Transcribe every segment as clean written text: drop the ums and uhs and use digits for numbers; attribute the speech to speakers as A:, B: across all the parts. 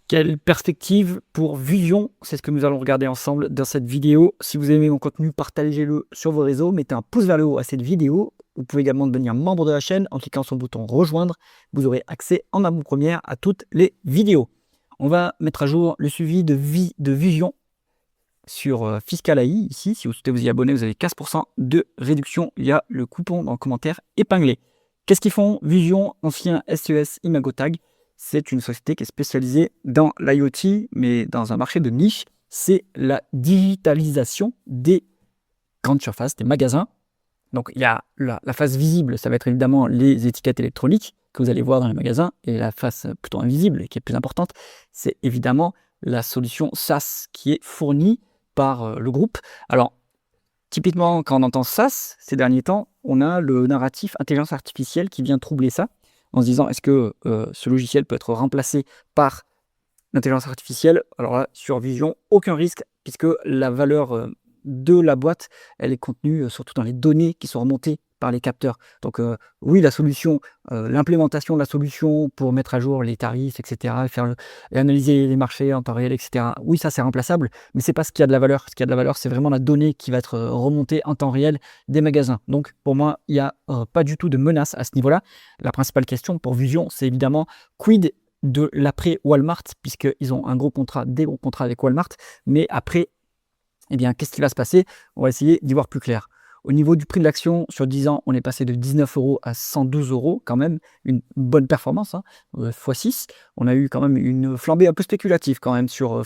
A: Quelle perspective pour Vision? C'est ce que nous allons regarder ensemble dans cette vidéo. Si vous aimez mon contenu, partagez-le sur vos réseaux, mettez un pouce vers le haut à cette vidéo. Vous pouvez également devenir membre de la chaîne en cliquant sur le bouton rejoindre. Vous aurez accès en avant-première à toutes les vidéos. On va mettre à jour le suivi de Vision sur Fiscal AI. Ici, si vous souhaitez vous y abonner, vous avez 15% de réduction. Il y a le coupon dans le commentaire épinglé. Qu'est-ce qu'ils font? Vision, ancien SES Imagotag. C'est une société qui est spécialisée dans l'IoT, mais dans un marché de niche. C'est la digitalisation des grandes surfaces, des magasins. Donc, il y a la face visible, ça va être évidemment les étiquettes électroniques que vous allez voir dans les magasins. Et la face plutôt invisible, et qui est plus importante, c'est évidemment la solution SaaS qui est fournie par le groupe. Alors, typiquement, quand on entend SaaS, ces derniers temps, on a le narratif intelligence artificielle qui vient troubler ça, en se disant, est-ce que ce logiciel peut être remplacé par l'intelligence artificielle? Alors là, sur Vision, aucun risque, puisque la valeur de la boîte, elle est contenue surtout dans les données qui sont remontées par les capteurs. Donc oui, la solution, l'implémentation de la solution pour mettre à jour les tarifs, etc., et analyser les marchés en temps réel, etc., oui, ça c'est remplaçable, mais c'est pas ce qui a de la valeur. Ce qui a de la valeur, c'est vraiment la donnée qui va être remontée en temps réel des magasins. Donc pour moi, il n'y a pas du tout de menace à ce niveau-là. La principale question pour Vision, c'est évidemment quid de l'après Walmart, puisqu'ils ont des gros contrats avec Walmart, mais après, eh bien, qu'est-ce qui va se passer? On va essayer d'y voir plus clair. Au niveau du prix de l'action, sur 10 ans, on est passé de 19 € à 112 €, quand même, une bonne performance, hein, x6. On a eu quand même une flambée un peu spéculative quand même sur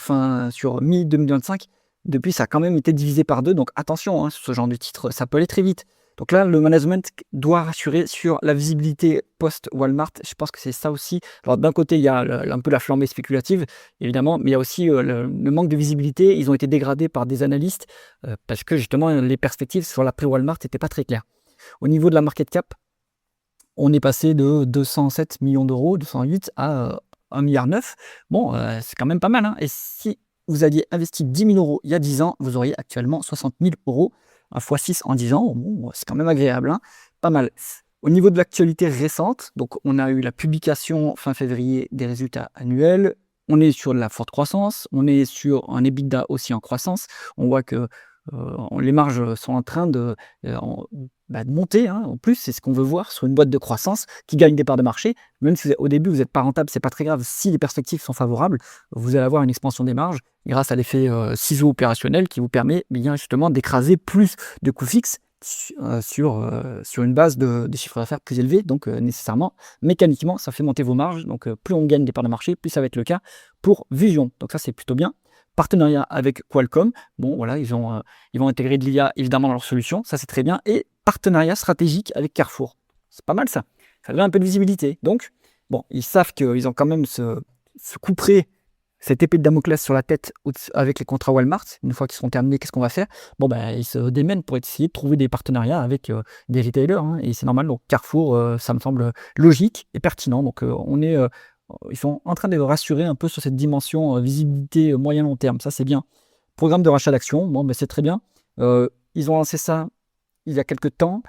A: mi-2025. Depuis, ça a quand même été divisé par 2, donc attention, hein, sur ce genre de titre, ça peut aller très vite. Donc là, le management doit rassurer sur la visibilité post-Walmart. Je pense que c'est ça aussi. Alors d'un côté, il y a un peu la flambée spéculative, évidemment, mais il y a aussi le manque de visibilité. Ils ont été dégradés par des analystes parce que justement, les perspectives sur l'après-Walmart n'étaient pas très claires. Au niveau de la market cap, on est passé de 207 millions d'euros, 208 à 1,9 milliard. Bon, c'est quand même pas mal, hein. Et si vous aviez investi 10 000 € il y a 10 ans, vous auriez actuellement 60 000 €. Un x6 en 10 ans, bon, c'est quand même agréable, hein, pas mal. Au niveau de l'actualité récente, donc on a eu la publication fin février des résultats annuels. On est sur de la forte croissance, on est sur un EBITDA aussi en croissance. On voit que les marges sont en train de monter, hein. En plus, c'est ce qu'on veut voir sur une boîte de croissance qui gagne des parts de marché. Même si au début vous n'êtes pas rentable, c'est pas très grave. Si les perspectives sont favorables, vous allez avoir une expansion des marges grâce à l'effet ciseau opérationnel qui vous permet bien justement d'écraser plus de coûts fixes sur une base de chiffres d'affaires plus élevés. Donc nécessairement, mécaniquement, ça fait monter vos marges. Donc plus on gagne des parts de marché, plus ça va être le cas pour Vision. Donc ça, c'est plutôt bien. Partenariat avec Qualcomm. Bon, voilà, ils vont intégrer de l'IA évidemment dans leur solution. Ça, c'est très bien. Et partenariat stratégique avec Carrefour. C'est pas mal ça. Ça donne un peu de visibilité. Donc, bon, ils savent qu'ils ont quand même ce couperet, cette épée de Damoclès sur la tête avec les contrats Walmart. Une fois qu'ils seront terminés, qu'est-ce qu'on va faire? Bon, ben, ils se démènent pour essayer de trouver des partenariats avec des retailers, hein, et c'est normal. Donc, Carrefour, ça me semble logique et pertinent. Donc, ils sont en train de rassurer un peu sur cette dimension visibilité moyen-long terme. Ça, c'est bien. Programme de rachat d'actions, bon, ben, c'est très bien. Ils ont lancé ça il y a quelques temps,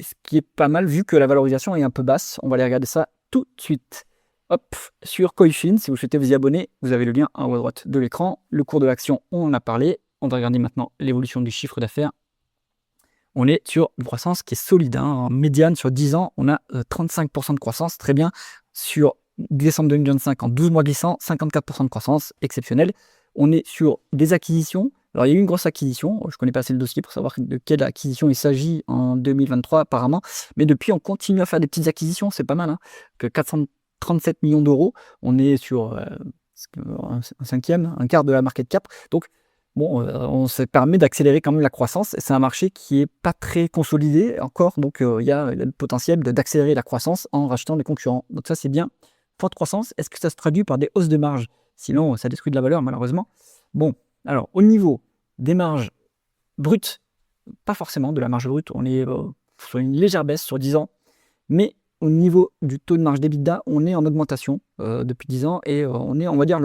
A: ce qui est pas mal vu que la valorisation est un peu basse. On va aller regarder ça tout de suite. Hop, sur Coifin, si vous souhaitez vous y abonner, vous avez le lien en haut à droite de l'écran. Le cours de l'action, on en a parlé. On va regarder maintenant l'évolution du chiffre d'affaires. On est sur une croissance qui est solide, hein. En médiane, sur 10 ans, on a 35% de croissance, très bien. Sur décembre 2025, en 12 mois glissants, 54% de croissance, exceptionnel. On est sur des acquisitions. Alors, il y a eu une grosse acquisition. Je ne connais pas assez le dossier pour savoir de quelle acquisition il s'agit en 2023, apparemment. Mais depuis, on continue à faire des petites acquisitions. C'est pas mal, hein. Que 437 millions d'euros. On est sur un cinquième, un quart de la market cap. Donc, bon, on se permet d'accélérer quand même la croissance. C'est un marché qui n'est pas très consolidé encore. Donc, il y a le potentiel d'accélérer la croissance en rachetant des concurrents. Donc, ça, c'est bien. Forte croissance. Est-ce que ça se traduit par des hausses de marge? Sinon, ça détruit de la valeur, malheureusement. Bon, alors, au niveau des marges brutes, pas forcément de la marge brute. On est sur une légère baisse sur 10 ans. Mais au niveau du taux de marge d'EBITDA, on est en augmentation depuis 10 ans. Et on est, on va dire,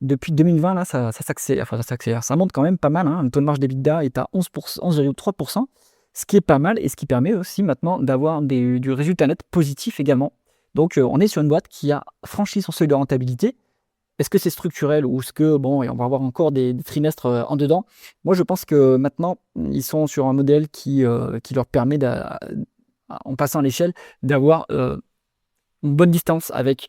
A: depuis 2020, là, ça s'accélère. Enfin, ça s'accélère. Ça monte quand même pas mal, hein. Le taux de marge d'EBITDA est à 11,3%, ce qui est pas mal et ce qui permet aussi maintenant d'avoir du résultat net positif également. Donc, on est sur une boîte qui a franchi son seuil de rentabilité. est-ce que c'est structurel ou est-ce que, bon, et on va avoir encore des trimestres en dedans? Moi, je pense que maintenant, ils sont sur un modèle qui leur permet, en passant à l'échelle, d'avoir une bonne distance avec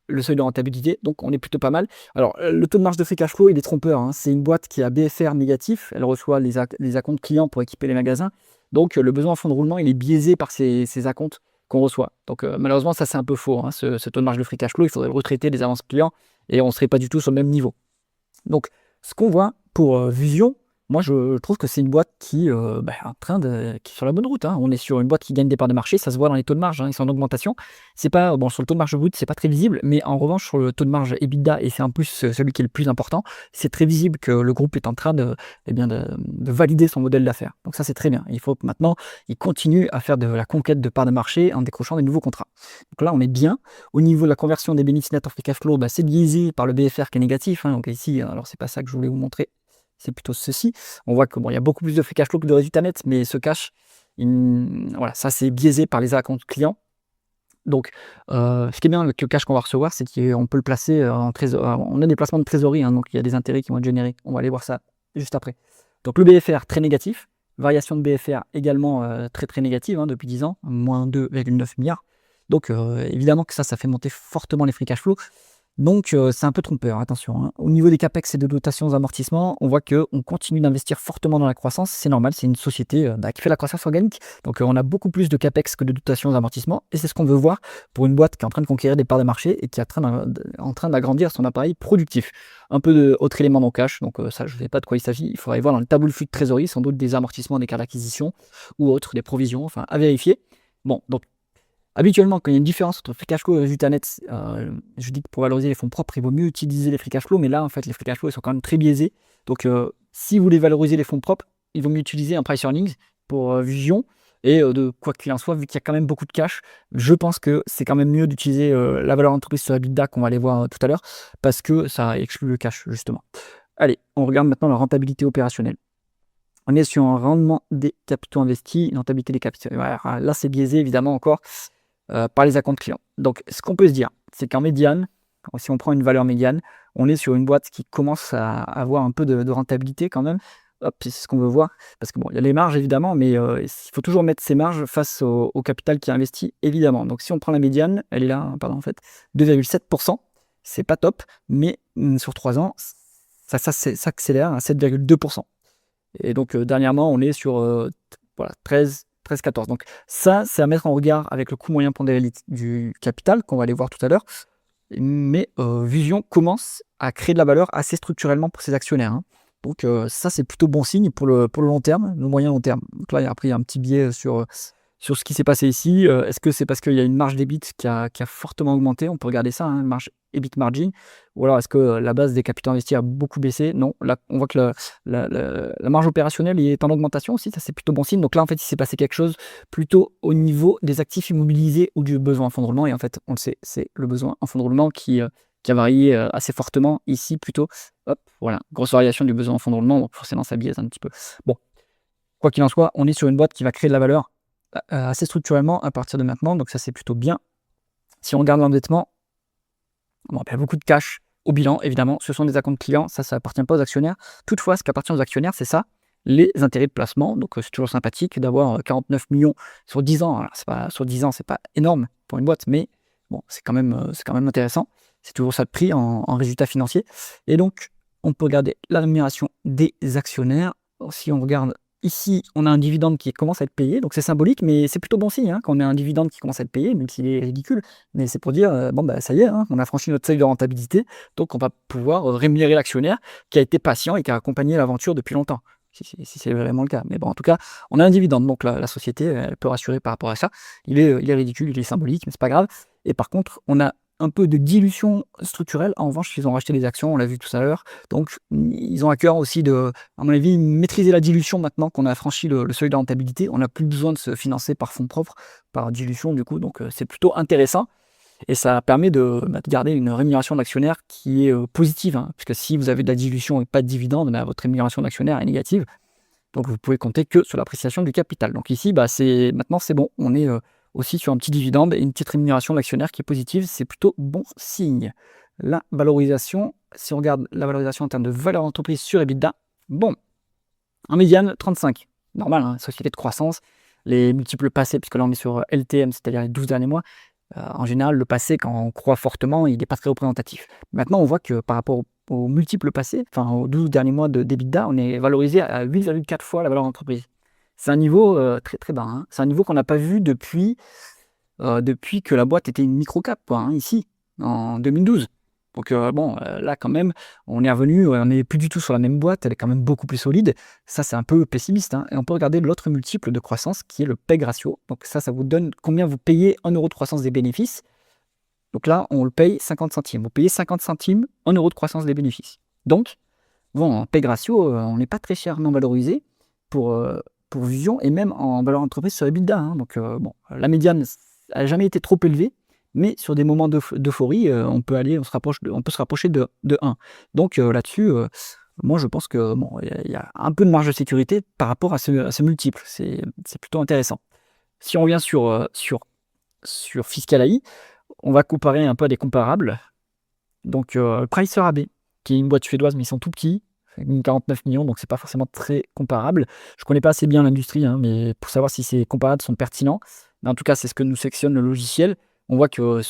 A: le seuil de rentabilité, donc on est plutôt pas mal. Alors, le taux de marge de free cash flow, il est trompeur, hein. C'est une boîte qui a BFR négatif, elle reçoit les acomptes clients pour équiper les magasins, donc le besoin en fonds de roulement, il est biaisé par ces acomptes qu'on reçoit. Donc malheureusement, ça c'est un peu faux, hein, ce taux de marge de free cash flow, il faudrait le retraiter des avances clients et on ne serait pas du tout sur le même niveau. Donc, ce qu'on voit pour Vusion, moi je trouve que c'est une boîte qui est en train qui est sur la bonne route, hein. On est sur une boîte qui gagne des parts de marché, ça se voit dans les taux de marge, hein, ils sont en augmentation. C'est pas, bon, sur le taux de marge brut, c'est pas très visible, mais en revanche, sur le taux de marge EBITDA, et c'est en plus celui qui est le plus important, c'est très visible que le groupe est en train de valider son modèle d'affaires. Donc ça, c'est très bien. Il faut que maintenant, il continue à faire de la conquête de parts de marché en décrochant des nouveaux contrats. Donc là, on est bien. Au niveau de la conversion des bénéfices nets en free cash flow, c'est biaisé par le BFR qui est négatif, hein. Donc ici, alors c'est pas ça que je voulais vous montrer, c'est plutôt ceci. On voit que bon, il y a beaucoup plus de free cash flow que de résultats nets, mais ce cash, voilà, ça c'est biaisé par les acomptes clients. Donc, ce qui est bien avec le cash qu'on va recevoir, c'est qu'on peut le placer en trésor. On a des placements de trésorerie, hein, donc il y a des intérêts qui vont être générés. On va aller voir ça juste après. Donc le BFR très négatif, variation de BFR également très très négative, hein, depuis 10 ans, moins 2,9 milliards. Donc évidemment que ça fait monter fortement les free cash flow. Donc c'est un peu trompeur, attention, hein. Au niveau des capex et de dotations aux amortissements, on voit qu'on continue d'investir fortement dans la croissance. C'est normal, c'est une société qui fait la croissance organique. Donc on a beaucoup plus de capex que de dotations aux amortissements. Et c'est ce qu'on veut voir pour une boîte qui est en train de conquérir des parts de marché et qui est en train d'agrandir son appareil productif. Un peu d'autres éléments non cash, donc ça je ne sais pas de quoi il s'agit. Il faudrait voir dans le tableau de flux de trésorerie, sans doute des amortissements, des cartes d'acquisition ou autres, des provisions, enfin à vérifier. Bon, donc habituellement, quand il y a une différence entre free cash flow et résultat net, je dis que pour valoriser les fonds propres, il vaut mieux utiliser les free cash flow, mais là, en fait, les free cash flow, ils sont quand même très biaisés. Donc, si vous voulez valoriser les fonds propres, il vaut mieux utiliser un price earnings pour Vision. Et de quoi qu'il en soit, vu qu'il y a quand même beaucoup de cash, je pense que c'est quand même mieux d'utiliser la valeur entreprise sur EBITDA qu'on va aller voir tout à l'heure, parce que ça exclut le cash, justement. Allez, on regarde maintenant la rentabilité opérationnelle. On est sur un rendement des capitaux investis, une rentabilité des capitaux. Voilà, là, c'est biaisé, évidemment, encore par les acomptes clients. Donc, ce qu'on peut se dire, c'est qu'en médiane, si on prend une valeur médiane, on est sur une boîte qui commence à avoir un peu de rentabilité quand même. Hop, c'est ce qu'on veut voir. Parce que bon, il y a les marges évidemment, mais il faut toujours mettre ces marges face au capital qui est investi, évidemment. Donc, si on prend la médiane, elle est là, pardon, en fait, 2,7%. C'est pas top, mais sur 3 ans, ça s'accélère à 7,2%. Et donc, dernièrement, on est sur voilà, 13-14. Donc ça, c'est à mettre en regard avec le coût moyen pondéré du capital, qu'on va aller voir tout à l'heure. Mais Vision commence à créer de la valeur assez structurellement pour ses actionnaires, hein. Donc ça, c'est plutôt bon signe pour le long terme, le moyen long terme. Donc là, après, il y a un petit biais sur ce qui s'est passé ici. Est-ce que c'est parce qu'il y a une marge d'EBIT qui a fortement augmenté? On peut regarder ça, hein, marge EBIT margin. Ou alors est-ce que la base des capitaux investis a beaucoup baissé? Non, là on voit que la marge opérationnelle est en augmentation aussi, ça c'est plutôt bon signe. Donc là en fait il s'est passé quelque chose plutôt au niveau des actifs immobilisés ou du besoin en fonds de roulement. Et en fait on le sait, c'est le besoin en fonds de roulement qui a varié assez fortement ici plutôt. Hop, voilà, grosse variation du besoin en fonds de roulement, donc forcément ça biaise un petit peu. Bon, quoi qu'il en soit, on est sur une boîte qui va créer de la valeur assez structurellement à partir de maintenant, donc ça c'est plutôt bien. Si on regarde l'endettement, bon, il y a beaucoup de cash au bilan, évidemment, ce sont des acomptes clients, ça appartient pas aux actionnaires. Toutefois, ce qui appartient aux actionnaires, c'est ça, les intérêts de placement. Donc c'est toujours sympathique d'avoir 49 millions sur 10 ans. Alors, sur 10 ans, c'est pas énorme pour une boîte, mais bon, c'est quand même intéressant. C'est toujours ça de prix en résultat financier. Et donc, on peut regarder la rémunération des actionnaires. Si on regarde ici, on a un dividende qui commence à être payé, donc c'est symbolique, mais c'est plutôt bon signe, hein, quand on a un dividende qui commence à être payé, même s'il est ridicule. Mais c'est pour dire, bon, ça y est, hein, on a franchi notre seuil de rentabilité, donc on va pouvoir rémunérer l'actionnaire qui a été patient et qui a accompagné l'aventure depuis longtemps, si c'est vraiment le cas. Mais bon, en tout cas, on a un dividende, donc la société, elle peut rassurer par rapport à ça. Il est ridicule, il est symbolique, mais c'est pas grave. Et par contre, on a un peu de dilution structurelle. En revanche, ils ont racheté des actions, on l'a vu tout à l'heure. Donc, ils ont à cœur aussi de, à mon avis, maîtriser la dilution maintenant qu'on a franchi le seuil de rentabilité. On n'a plus besoin de se financer par fonds propres, par dilution du coup. Donc, c'est plutôt intéressant. Et ça permet de garder une rémunération d'actionnaire qui est positive, hein, puisque si vous avez de la dilution et pas de dividende, votre rémunération d'actionnaire est négative. Donc, vous pouvez compter que sur l'appréciation du capital. Donc ici, maintenant, c'est bon. On aussi sur un petit dividende et une petite rémunération de l'actionnaire qui est positive, c'est plutôt bon signe. La valorisation, si on regarde la valorisation en termes de valeur d'entreprise sur EBITDA, bon, en médiane, 35. Normal, hein, société de croissance, les multiples passés, puisque là on est sur LTM, c'est-à-dire les 12 derniers mois, en général, le passé, quand on croit fortement, il n'est pas très représentatif. Maintenant, on voit que par rapport aux multiples passés, enfin aux 12 derniers mois d'EBITDA, on est valorisé à 8,4 fois la valeur d'entreprise. C'est un niveau très très bas. Hein. C'est un niveau qu'on n'a pas vu depuis que la boîte était une micro-cap, quoi, hein, ici, en 2012. Donc bon, là quand même, on est revenu, on n'est plus du tout sur la même boîte, elle est quand même beaucoup plus solide. Ça, c'est un peu pessimiste. Hein. Et on peut regarder l'autre multiple de croissance qui est le PEG ratio. Donc ça vous donne combien vous payez 1 euro de croissance des bénéfices. Donc là, on le paye 50 centimes. Vous payez 50 centimes 1 euro de croissance des bénéfices. Donc, bon, en PEG ratio, on n'est pas très chèrement valorisé pour Vision et même en valeur d'entreprise sur EBITDA. Hein. Donc bon, la médiane n'a jamais été trop élevée. Mais sur des moments d'euphorie, on peut se rapprocher de 1. Donc là-dessus, moi je pense que bon, il y a un peu de marge de sécurité par rapport à ce multiple. C'est plutôt intéressant. Si on revient sur Fiscal AI, on va comparer un peu à des comparables. Donc Pricer AB, qui est une boîte suédoise, mais ils sont tout petits, 49 millions, donc c'est pas forcément très comparable. Je connais pas assez bien l'industrie, hein, mais pour savoir si ces comparables sont pertinents. Mais en tout cas, c'est ce que nous sélectionne le logiciel. On voit que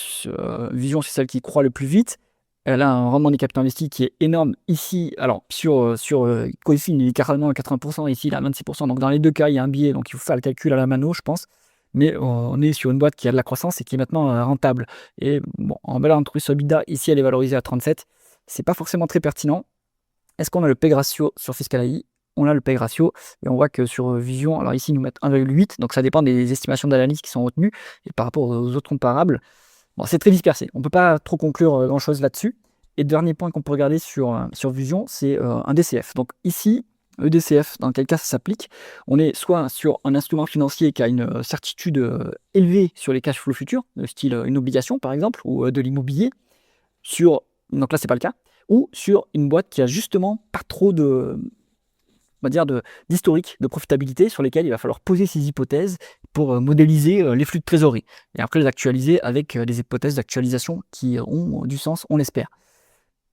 A: Vision, c'est celle qui croît le plus vite. Elle a un rendement des capitaux investis qui est énorme ici. Alors, sur Coefin, il est carrément à 80%, ici, il est à 26%. Donc, dans les deux cas, il y a un biais. Donc, il faut faire le calcul à la mano, je pense. Mais on est sur une boîte qui a de la croissance et qui est maintenant rentable. Et bon, en valeur d'entreprise sur EBITDA, ici, elle est valorisée à 37. C'est pas forcément très pertinent. Est-ce qu'on a le PEG ratio sur Fiscal AI? On a le PEG ratio et on voit que sur Vision, alors ici ils nous mettent 1,8, donc ça dépend des estimations d'analyse qui sont retenues et par rapport aux autres comparables, bon, c'est très dispersé. On ne peut pas trop conclure grand-chose là-dessus. Et dernier point qu'on peut regarder sur Vision, c'est un DCF. Donc ici, le DCF, dans quel cas ça s'applique? On est soit sur un instrument financier qui a une certitude élevée sur les cash flows futurs, style une obligation par exemple, ou de l'immobilier, donc là c'est pas le cas, ou sur une boîte qui a justement pas trop d'historique, de profitabilité sur lesquels il va falloir poser ses hypothèses pour modéliser les flux de trésorerie et après les actualiser avec des hypothèses d'actualisation qui ont du sens, on l'espère.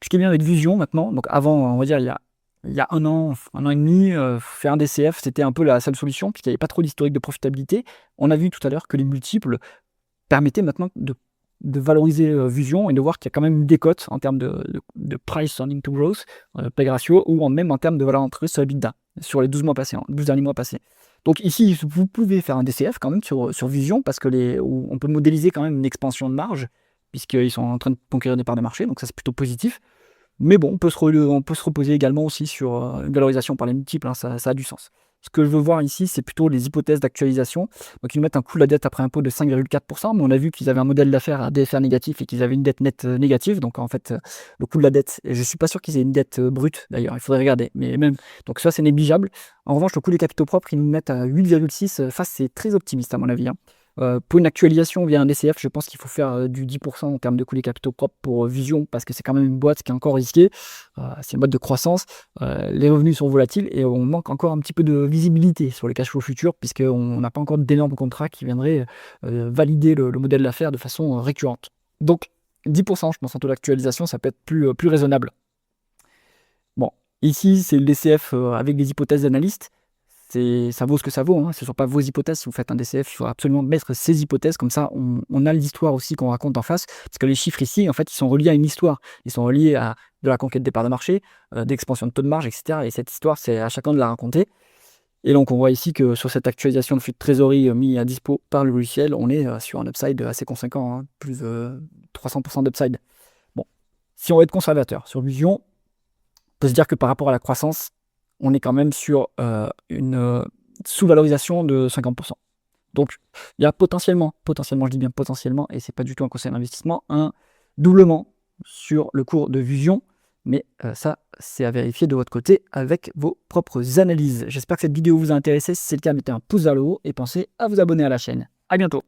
A: Ce qui est bien avec Vision maintenant, donc avant, on va dire il y a un an et demi, faire un DCF, c'était un peu la seule solution puisqu'il n'y avait pas trop d'historique de profitabilité. On a vu tout à l'heure que les multiples permettaient maintenant de valoriser Vision et de voir qu'il y a quand même une décote en termes de price earning to growth, PEG ratio, ou même en termes de valeur d'entreprise sur EBITDA, sur les 12 derniers mois passés. Donc ici, vous pouvez faire un DCF quand même sur Vision, parce que on peut modéliser quand même une expansion de marge, puisqu'ils sont en train de conquérir des parts de marché, donc ça c'est plutôt positif. Mais bon, on peut se reposer également aussi sur une valorisation par les multiples, hein, ça a du sens. Ce que je veux voir ici, c'est plutôt les hypothèses d'actualisation. Donc, ils nous mettent un coût de la dette après impôt de 5,4%, mais on a vu qu'ils avaient un modèle d'affaires à DFR négatif et qu'ils avaient une dette nette négative. Donc, en fait, le coût de la dette, et je ne suis pas sûr qu'ils aient une dette brute d'ailleurs, il faudrait regarder. Mais même, donc ça, c'est négligeable. En revanche, le coût des capitaux propres, ils nous mettent à 8,6. C'est très optimiste à mon avis. Hein. Pour une actualisation via un DCF, je pense qu'il faut faire du 10% en termes de coût des capitaux propres pour Vision, parce que c'est quand même une boîte qui est encore risquée. C'est une boîte de croissance. Les revenus sont volatiles et on manque encore un petit peu de visibilité sur les cash flows futurs, puisqu'on n'a pas encore d'énormes contrats qui viendraient valider le modèle d'affaires de façon récurrente. Donc 10%, je pense, en taux d'actualisation, ça peut être plus raisonnable. Bon, ici, c'est le DCF avec des hypothèses d'analystes. Ça vaut ce que ça vaut, hein. Ce ne sont pas vos hypothèses. Si vous faites un DCF, il faut absolument mettre ces hypothèses, comme ça on a l'histoire aussi qu'on raconte en face, parce que les chiffres ici, en fait, ils sont reliés à une histoire, ils sont reliés à de la conquête des parts de marché, d'expansion de taux de marge, etc. Et cette histoire, c'est à chacun de la raconter. Et donc on voit ici que sur cette actualisation de flux de trésorerie mis à dispo par le logiciel, on est sur un upside assez conséquent, hein, plus de 300% d'upside. Bon, si on veut être conservateur sur Vision, on peut se dire que par rapport à la croissance, on est quand même sur une sous-valorisation de 50%. Donc, il y a potentiellement, je dis bien potentiellement, et c'est pas du tout un conseil d'investissement, un doublement sur le cours de Vision, mais ça, c'est à vérifier de votre côté avec vos propres analyses. J'espère que cette vidéo vous a intéressé. Si c'est le cas, mettez un pouce vers le haut et pensez à vous abonner à la chaîne. À bientôt.